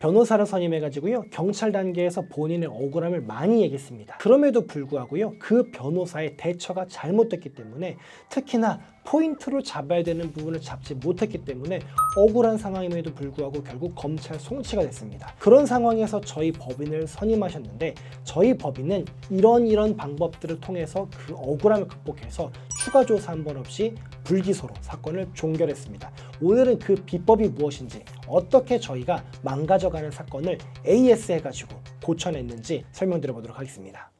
변호사를 선임해가지고요, 경찰 단계에서 본인의 억울함을 많이 얘기했습니다. 그럼에도 불구하고요, 그 변호사의 대처가 잘못됐기 때문에, 특히나 포인트로 잡아야 되는 부분을 잡지 못했기 때문에 억울한 상황임에도 불구하고 결국 검찰 송치가 됐습니다. 그런 상황에서 저희 법인을 선임하셨는데, 저희 법인은 이런 방법들을 통해서 그 억울함을 극복해서 추가 조사 한 번 없이 불기소로 사건을 종결했습니다. 오늘은 그 비법이 무엇인지, 어떻게 저희가 망가져가는 사건을 AS 해가지고 고쳐냈는지 설명드려보도록 하겠습니다.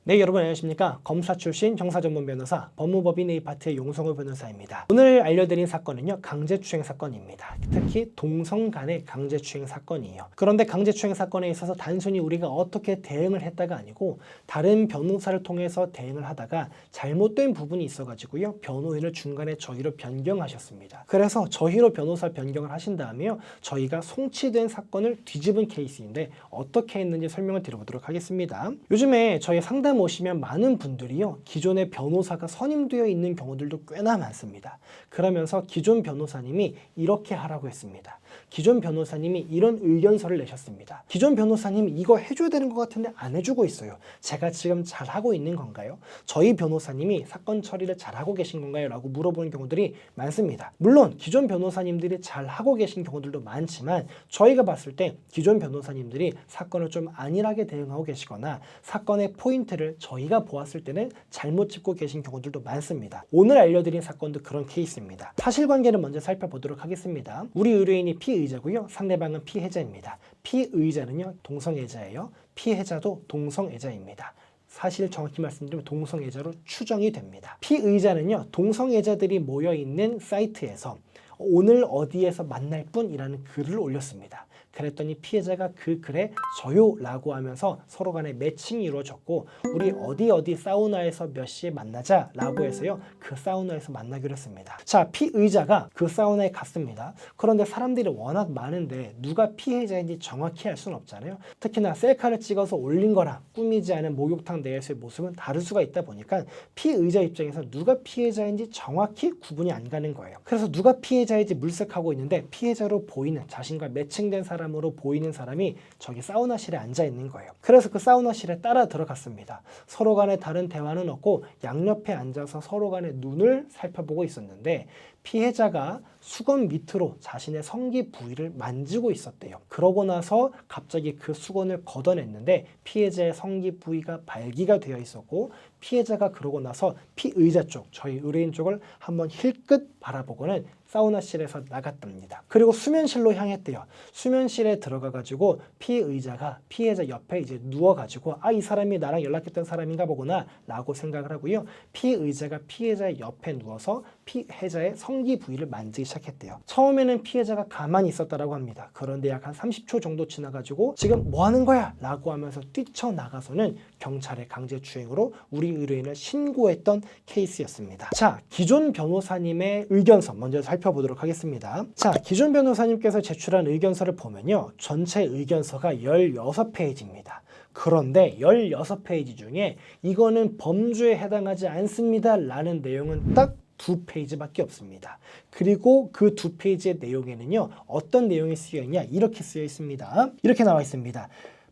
네, 여러분 안녕하십니까? 검사 출신 형사전문 변호사 법무법인 A파트의 용성호 변호사입니다. 오늘 알려드린 사건은요, 강제추행 사건입니다. 특히 동성 간의 강제추행 사건이에요. 그런데 강제추행 사건에 있어서 단순히 우리가 어떻게 대응을 했다가 아니고, 다른 변호사를 통해서 대응을 하다가 잘못된 부분이 있어가지고요, 변호인을 중간에 저희로 변경하셨습니다. 그래서 저희로 변호사 변경을 하신 다음에요, 저희가 송치된 사건을 뒤집은 케이스인데 어떻게 했는지 설명을 드려보도록 하겠습니다. 요즘에 저희 상담 오시면 많은 분들이요, 기존의 변호사가 선임되어 있는 경우들도 꽤나 많습니다. 그러면서 기존 변호사님이 이렇게 하라고 했습니다. 기존 변호사님이 이런 의견서를 내셨습니다. 기존 변호사님이 이거 해줘야 되는 것 같은데 안 해주고 있어요. 제가 지금 잘하고 있는 건가요? 저희 변호사님이 사건 처리를 잘하고 계신 건가요? 라고 물어보는 경우들이 많습니다. 물론 기존 변호사님들이 잘하고 계신 경우들도 많지만, 저희가 봤을 때 기존 변호사님들이 사건을 좀 안일하게 대응하고 계시거나 사건의 포인트를 저희가 보았을 때는 잘못 짚고 계신 경우들도 많습니다. 오늘 알려드린 사건도 그런 케이스입니다. 사실관계를 먼저 살펴보도록 하겠습니다. 우리 의뢰인이 피의자고요, 상대방은 피해자입니다. 피의자는요, 동성애자예요. 피해자도 동성애자입니다. 사실 정확히 말씀드리면 동성애자로 추정이 됩니다. 피의자는요, 동성애자들이 모여있는 사이트에서 오늘 어디에서 만날 뿐이라는 글을 올렸습니다. 그랬더니 피해자가 그 글에 저요 라고 하면서 서로 간에 매칭이 이루어졌고, 우리 어디 사우나에서 몇 시에 만나자 라고 해서요, 그 사우나에서 만나기로 했습니다. 자, 피의자가 그 사우나에 갔습니다. 그런데 사람들이 워낙 많은데 누가 피해자인지 정확히 알 수는 없잖아요. 특히나 셀카를 찍어서 올린 거랑 꾸미지 않은 목욕탕 내에서의 모습은 다를 수가 있다 보니까 피의자 입장에서 누가 피해자인지 정확히 구분이 안 가는 거예요. 그래서 누가 피해자인지 물색하고 있는데, 피해자로 보이는, 자신과 매칭된 사람으로 보이는 사람이 저기 사우나실에 앉아 있는 거예요. 그래서 그 사우나실에 따라 들어갔습니다. 서로 간에 다른 대화는 없고 양옆에 앉아서 서로 간에 눈을 살펴보고 있었는데, 피해자가 수건 밑으로 자신의 성기 부위를 만지고 있었대요. 그러고 나서 갑자기 그 수건을 걷어냈는데 피해자의 성기 부위가 발기가 되어 있었고, 피해자가 그러고 나서 피의자 쪽, 저희 의뢰인 쪽을 한번 힐끗 바라보고는 사우나실에서 나갔답니다. 그리고 수면실로 향했대요. 수면실에 들어가가지고 피의자가 피해자 옆에 이제 누워가지고 이 사람이 나랑 연락했던 사람인가 보구나 라고 생각을 하고요, 피의자가 피해자의 옆에 누워서 피해자의 성기 부위를 만지기 시작했대요. 처음에는 피해자가 가만히 있었다라고 합니다. 그런데 약 한 30초 정도 지나가지고 지금 뭐 하는 거야? 라고 하면서 뛰쳐나가서는 경찰의 강제추행으로 우리 의뢰인을 신고했던 케이스였습니다. 자, 기존 변호사님의 의견서 먼저 살펴보도록 하겠습니다. 자, 기존 변호사님께서 제출한 의견서를 보면요, 전체 의견서가 16페이지입니다. 그런데 16페이지 중에 이거는 범죄에 해당하지 않습니다 라는 내용은 딱 2페이지밖에 없습니다. 그리고 그 2페이지의 내용에는요, 어떤 내용이 쓰여 있냐, 이렇게 쓰여 있습니다. 이렇게 나와 있습니다.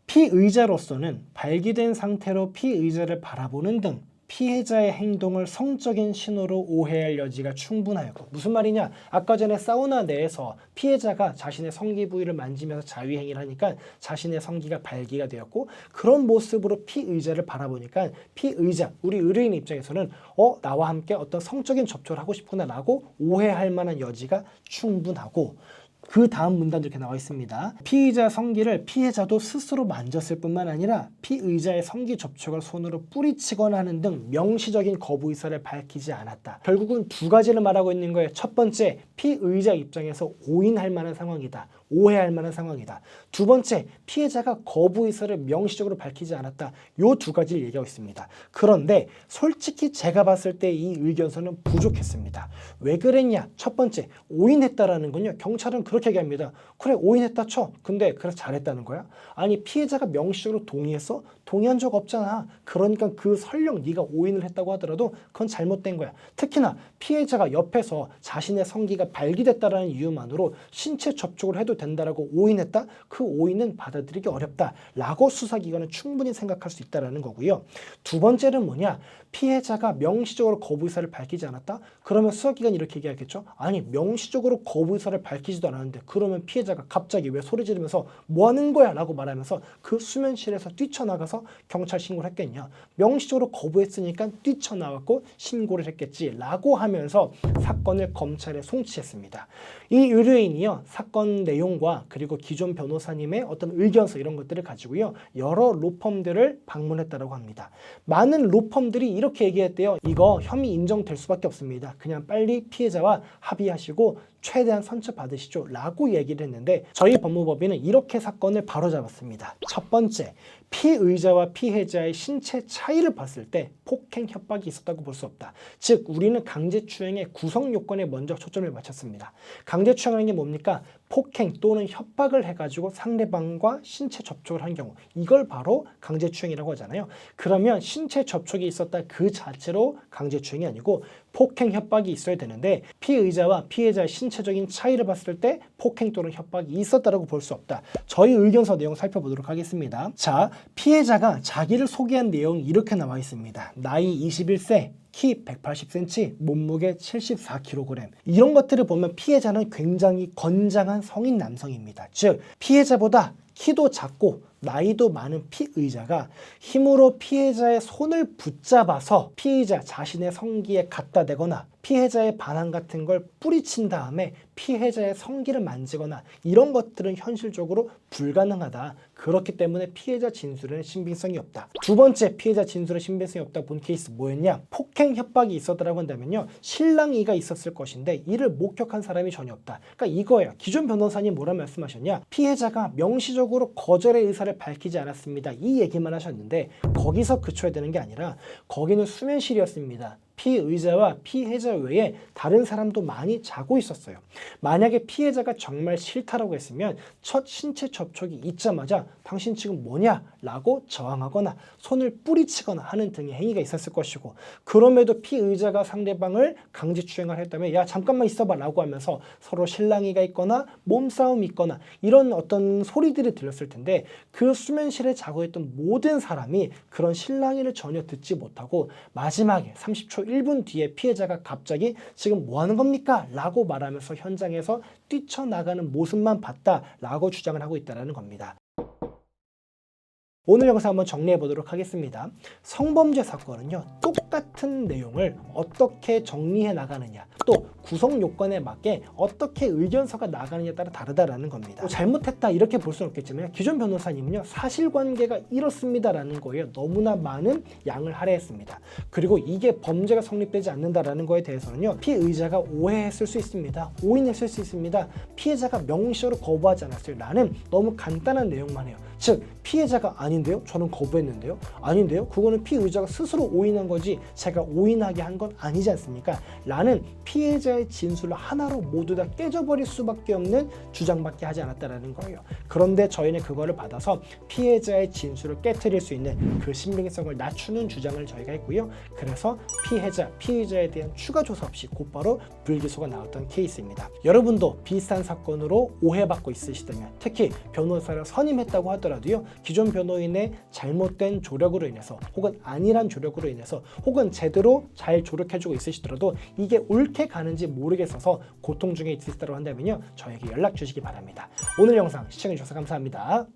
피의자로서는 발기된 상태로 피의자를 바라보는 등 피해자의 행동을 성적인 신호로 오해할 여지가 충분하였고, 무슨 말이냐, 아까 전에 사우나 내에서 피해자가 자신의 성기 부위를 만지면서 자위행위를 하니까 자신의 성기가 발기가 되었고, 그런 모습으로 피의자를 바라보니까 피의자, 우리 의뢰인 입장에서는 나와 함께 어떤 성적인 접촉을 하고 싶구나 라고 오해할 만한 여지가 충분하고, 그 다음 문단도 이렇게 나와 있습니다. 피의자 성기를 피해자도 스스로 만졌을 뿐만 아니라 피의자의 성기 접촉을 손으로 뿌리치거나 하는 등 명시적인 거부 의사를 밝히지 않았다. 결국은 두 가지를 말하고 있는 거예요. 첫 번째, 피의자 입장에서 오인할 만한 상황이다. 오해할 만한 상황이다. 두 번째, 피해자가 거부 의사를 명시적으로 밝히지 않았다. 요 두 가지를 얘기하고 있습니다. 그런데 솔직히 제가 봤을 때 이 의견서는 부족했습니다. 왜 그랬냐? 첫 번째, 오인했다라는 건요, 경찰은 그렇게 얘기합니다. 그래, 오인했다 쳐. 근데 그래서 잘했다는 거야? 아니, 피해자가 명시적으로 동의했어? 동의한 적 없잖아. 그러니까 그 설령 네가 오인을 했다고 하더라도 그건 잘못된 거야. 특히나 피해자가 옆에서 자신의 성기가 발기됐다라는 이유만으로 신체 접촉을 해도 된다라고 오인했다? 그 오인은 받아들이기 어렵다라고 수사기관은 충분히 생각할 수 있다라는 거고요. 두 번째는 뭐냐? 피해자가 명시적으로 거부 의사를 밝히지 않았다? 그러면 수사기관이 이렇게 얘기하겠죠? 아니, 명시적으로 거부 의사를 밝히지도 않았는데 그러면 피해자가 갑자기 왜 소리 지르면서 뭐 하는 거야? 라고 말하면서 그 수면실에서 뛰쳐나가서 경찰 신고를 했겠냐? 명시적으로 거부했으니까 뛰쳐나왔고 신고를 했겠지 라고 하면서 사건을 검찰에 송치했습니다. 이 의뢰인이요, 사건 내용과 그리고 기존 변호사님의 어떤 의견서 이런 것들을 가지고요, 여러 로펌들을 방문했다고 합니다. 많은 로펌들이 이렇게 얘기했대요. 이거 혐의 인정될 수밖에 없습니다. 그냥 빨리 피해자와 합의하시고 최대한 선처 받으시죠 라고 얘기를 했는데, 저희 법무법인은 이렇게 사건을 바로잡았습니다. 첫 번째, 피의자와 피해자의 신체 차이를 봤을 때 폭행 협박이 있었다고 볼 수 없다. 즉 우리는 강제추행의 구성 요건에 먼저 초점을 맞췄습니다. 강제추행하는 게 뭡니까? 폭행 또는 협박을 해가지고 상대방과 신체 접촉을 한 경우, 이걸 바로 강제추행이라고 하잖아요. 그러면 신체 접촉이 있었다 그 자체로 강제추행이 아니고 폭행 협박이 있어야 되는데, 피의자와 피해자의 신체적인 차이를 봤을 때 폭행 또는 협박이 있었다라고 볼 수 없다. 저희 의견서 내용 살펴보도록 하겠습니다. 자, 피해자가 자기를 소개한 내용이 이렇게 나와 있습니다. 나이 21세, 키 180cm, 몸무게 74kg. 이런 것들을 보면 피해자는 굉장히 건장한 성인 남성입니다. 즉 피해자보다 키도 작고 나이도 많은 피의자가 힘으로 피해자의 손을 붙잡아서 피의자 자신의 성기에 갖다 대거나 피해자의 반항 같은 걸 뿌리친 다음에 피해자의 성기를 만지거나 이런 것들은 현실적으로 불가능하다. 그렇기 때문에 피해자 진술에는 신빙성이 없다. 두 번째, 피해자 진술에 신빙성이 없다 본 케이스 뭐였냐? 폭행 협박이 있었다라고 한다면요, 신랑이가 있었을 것인데 이를 목격한 사람이 전혀 없다. 그러니까 이거예요. 기존 변호사님 뭐라 말씀하셨냐? 피해자가 명시적으로 거절의 의사를 밝히지 않았습니다. 이 얘기만 하셨는데 거기서 그쳐야 되는 게 아니라 거기는 수면실이었습니다. 피의자와 피해자 외에 다른 사람도 많이 자고 있었어요. 만약에 피해자가 정말 싫다라고 했으면 첫 신체 접촉이 있자마자 당신 지금 뭐냐? 라고 저항하거나 손을 뿌리치거나 하는 등의 행위가 있었을 것이고, 그럼에도 피의자가 상대방을 강제추행을 했다면 야 잠깐만 있어봐 라고 하면서 서로 실랑이가 있거나 몸싸움이 있거나 이런 어떤 소리들이 들렸을 텐데, 그 수면실에 자고 있던 모든 사람이 그런 실랑이를 전혀 듣지 못하고 마지막에 30초 1분 뒤에 피해자가 갑자기 지금 뭐 하는 겁니까? 라고 말하면서 현장에서 뛰쳐나가는 모습만 봤다라고 주장을 하고 있다는 겁니다. 오늘 영상 한번 정리해 보도록 하겠습니다. 성범죄 사건은요, 똑같은 내용을 어떻게 정리해 나가느냐, 또 구성 요건에 맞게 어떻게 의견서가 나가느냐에 따라 다르다라는 겁니다. 잘못했다 이렇게 볼 수는 없겠지만 기존 변호사님은요, 사실관계가 이렇습니다라는 거예요. 너무나 많은 양을 할애했습니다. 그리고 이게 범죄가 성립되지 않는다라는 거에 대해서는요, 피의자가 오해했을 수 있습니다. 오인했을 수 있습니다. 피해자가 명시적으로 거부하지 않았어요 라는 너무 간단한 내용만 해요. 즉 피해자가 아닌데요? 저는 거부했는데요? 아닌데요? 그거는 피의자가 스스로 오인한 거지 제가 오인하게 한 건 아니지 않습니까? 라는 피해자의 진술을 하나로 모두 다 깨져버릴 수밖에 없는 주장밖에 하지 않았다는 거예요. 그런데 저희는 그거를 받아서 피해자의 진술을 깨트릴 수 있는 그 신빙성을 낮추는 주장을 저희가 했고요. 그래서 피의자에 대한 추가 조사 없이 곧바로 불기소가 나왔던 케이스입니다. 여러분도 비슷한 사건으로 오해받고 있으시다면, 특히 변호사를 선임했다고 하더라도요, 기존 변호인의 잘못된 조력으로 인해서 혹은 안일한 조력으로 인해서 혹은 제대로 잘 조력해주고 있으시더라도 이게 옳게 가는지 모르겠어서 고통 중에 있으시다고 한다면요, 저에게 연락 주시기 바랍니다. 오늘 영상 시청해주셔서 감사합니다.